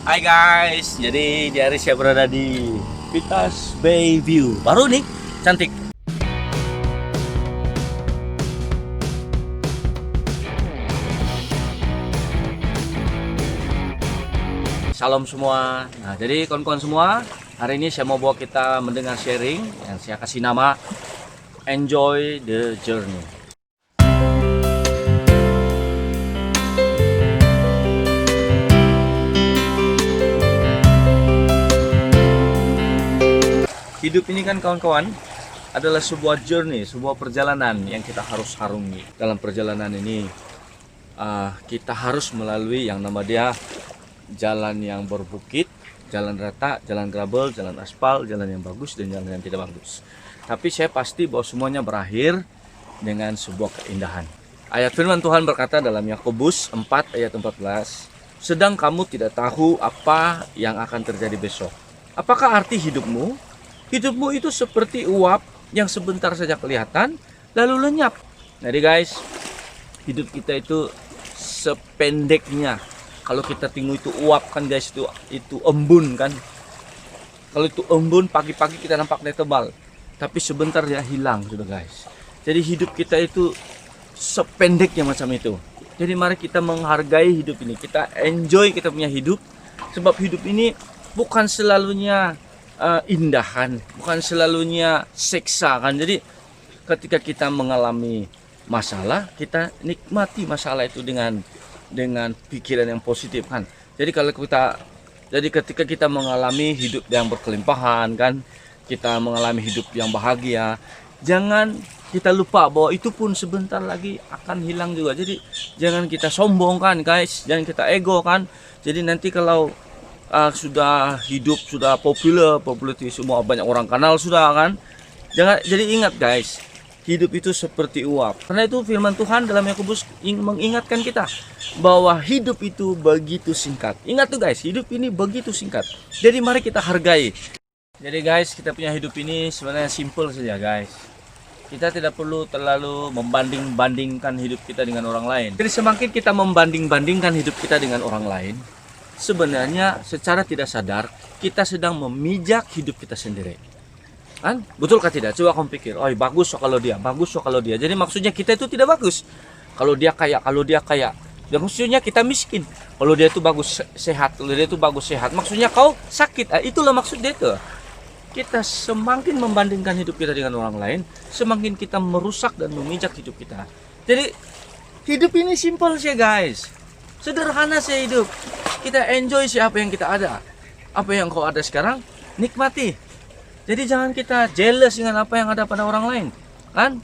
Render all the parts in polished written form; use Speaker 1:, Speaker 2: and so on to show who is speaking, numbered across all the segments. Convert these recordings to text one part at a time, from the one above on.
Speaker 1: Hai guys, jadi di hari saya berada di Vitas Bay View. Baru nih, cantik. Salam semua. Nah, jadi kawan-kawan semua, hari ini saya mau bawa kita mendengar sharing yang saya kasih nama Enjoy the Journey. Hidup ini kan kawan-kawan adalah sebuah journey, sebuah perjalanan yang kita harus harungi. Dalam perjalanan ini kita harus melalui yang nama dia jalan yang berbukit, jalan rata, jalan gravel, jalan aspal, jalan yang bagus dan jalan yang tidak bagus. Tapi saya pasti bahwa semuanya berakhir dengan sebuah keindahan. Ayat firman Tuhan berkata dalam Yakobus 4 ayat 14, sedang kamu tidak tahu apa yang akan terjadi besok. Apakah arti hidupmu? Hidupmu itu seperti uap yang sebentar saja kelihatan lalu lenyap. Jadi guys, hidup kita itu sependeknya. Kalau kita tunggu itu uap kan guys, itu embun kan. Kalau itu embun pagi-pagi kita nampaknya tebal, tapi sebentar dia hilang sudah guys. Jadi hidup kita itu sependeknya macam itu. Jadi mari kita menghargai hidup ini, kita enjoy kita punya hidup, sebab hidup ini bukan selalunya indahan, bukan selalunya seksa kan. Jadi ketika kita mengalami masalah, kita nikmati masalah itu dengan pikiran yang positif kan. Jadi ketika kita mengalami hidup yang berkelimpahan kan, kita mengalami hidup yang bahagia, jangan kita lupa bahwa itu pun sebentar lagi akan hilang juga. Jadi jangan kita sombong kan guys, jangan kita ego kan. Jadi nanti kalau sudah hidup, sudah popularity semua banyak orang kenal sudah kan. Jadi ingat guys, hidup itu seperti uap. Karena itu firman Tuhan dalam Yakobus mengingatkan kita bahwa hidup itu begitu singkat. Ingat tuh guys, hidup ini begitu singkat. Jadi mari kita hargai. Jadi guys, kita punya hidup ini sebenarnya simple saja guys. Kita tidak perlu terlalu membanding-bandingkan hidup kita dengan orang lain. Jadi semakin kita membanding-bandingkan hidup kita dengan orang lain, sebenarnya secara tidak sadar kita sedang memijak hidup kita sendiri. Kan? Betulkah tidak? Coba kamu pikir, oh bagus kalau dia, bagus kalau dia. Jadi maksudnya kita itu tidak bagus. Kalau dia kaya, dan maksudnya kita miskin. Kalau dia itu bagus sehat, kalau dia itu bagus sehat, maksudnya kau sakit. Itulah maksud dia itu. Kita semakin membandingkan hidup kita dengan orang lain, semakin kita merusak dan memijak hidup kita. Jadi hidup ini simpel sih guys. Sederhana sih hidup. Kita enjoy siapa yang kita ada. Apa yang kau ada sekarang, nikmati. Jadi jangan kita jealous dengan apa yang ada pada orang lain, kan?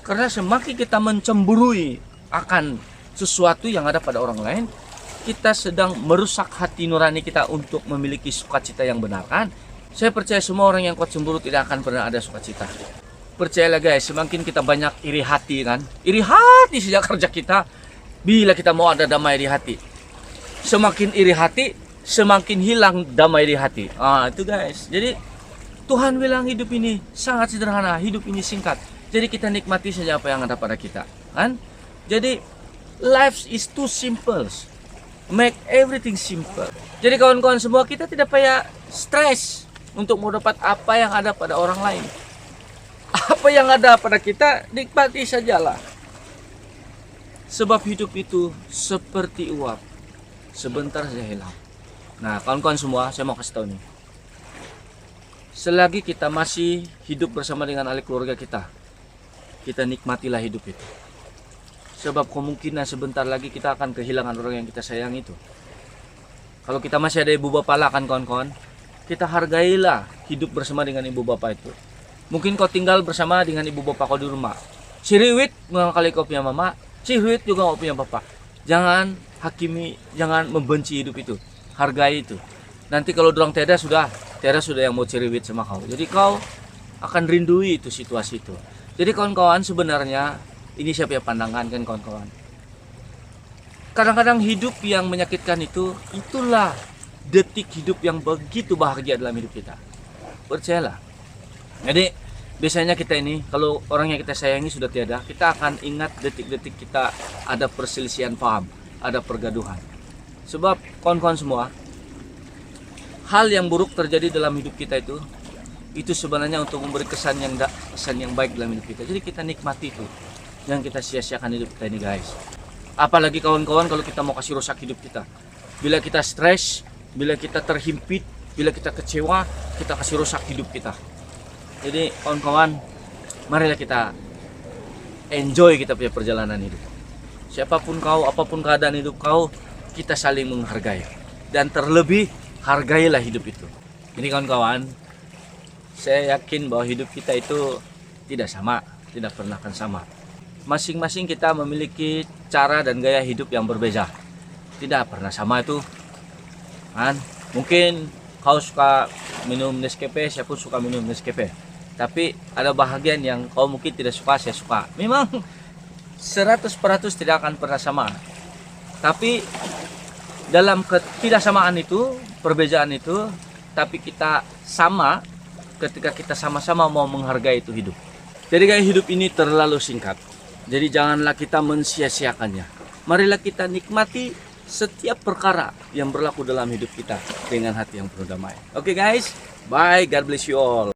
Speaker 1: Karena semakin kita mencemburui akan sesuatu yang ada pada orang lain, kita sedang merusak hati nurani kita untuk memiliki sukacita yang benar, kan? Saya percaya semua orang yang kuat cemburu tidak akan pernah ada sukacita. Percayalah guys, semakin kita banyak iri hati kan, iri hati sejak kerja kita, bila kita mau ada damai di hati. Semakin iri hati, semakin hilang damai di hati. Itu guys. Jadi Tuhan bilang hidup ini sangat sederhana, hidup ini singkat. Jadi kita nikmati saja apa yang ada pada kita, kan? Jadi life is too simple. Make everything simple. Jadi kawan-kawan semua, kita tidak payah stres untuk mau dapat apa yang ada pada orang lain. Apa yang ada pada kita, nikmati sajalah. Sebab hidup itu seperti uap, sebentar saja hilang. Nah kawan-kawan semua, saya mau kasih tahu nih, selagi kita masih hidup bersama dengan ahli keluarga kita nikmatilah hidup itu. Sebab kemungkinan sebentar lagi kita akan kehilangan orang yang kita sayang itu. Kalau kita masih ada ibu bapak lah kan kawan-kawan, kita hargailah hidup bersama dengan ibu bapak itu. Mungkin kau tinggal bersama dengan ibu bapak kau di rumah, si Riwit kali kau punya mama, si Riwit juga kau punya bapak. Jangan hakimi, jangan membenci hidup itu, hargai itu. Nanti kalau dorang tiada sudah yang mau ceriwit sama kau. Jadi kau akan rindui itu situasi itu. Jadi kawan-kawan, sebenarnya ini siapa yang pandangan kan kawan-kawan. Kadang-kadang hidup yang menyakitkan itulah detik hidup yang begitu bahagia dalam hidup kita. Percayalah. Jadi biasanya kita ini kalau orang yang kita sayangi sudah tiada, kita akan ingat detik-detik kita ada perselisihan paham, ada pergaduhan. Sebab kawan-kawan semua, hal yang buruk terjadi dalam hidup kita itu sebenarnya untuk memberi kesan yang baik dalam hidup kita. Jadi kita nikmati itu, yang kita sia-siakan hidup kita ini guys. Apalagi kawan-kawan kalau kita mau kasih rusak hidup kita. Bila kita stres, bila kita terhimpit, bila kita kecewa, kita kasih rusak hidup kita. Jadi kawan-kawan, marilah kita enjoy kita punya perjalanan hidup. Siapapun kau, apapun keadaan hidup kau, kita saling menghargai. Dan terlebih, hargailah hidup itu. Ini kawan-kawan, saya yakin bahwa hidup kita itu tidak sama, tidak pernah akan sama. Masing-masing kita memiliki cara dan gaya hidup yang berbeda. Tidak pernah sama itu. Kan? Mungkin kau suka minum Nescafe, saya pun suka minum Nescafe. Tapi ada bahagian yang kau mungkin tidak suka, saya suka. Memang 100% tidak akan pernah sama. Tapi dalam ketidaksamaan itu, perbedaan itu, tapi kita sama ketika kita sama-sama mau menghargai itu hidup. Jadi gaya hidup ini terlalu singkat. Jadi janganlah kita mensia-siakannya. Marilah kita nikmati setiap perkara yang berlaku dalam hidup kita dengan hati yang penuh damai. Oke guys, bye, God bless you all.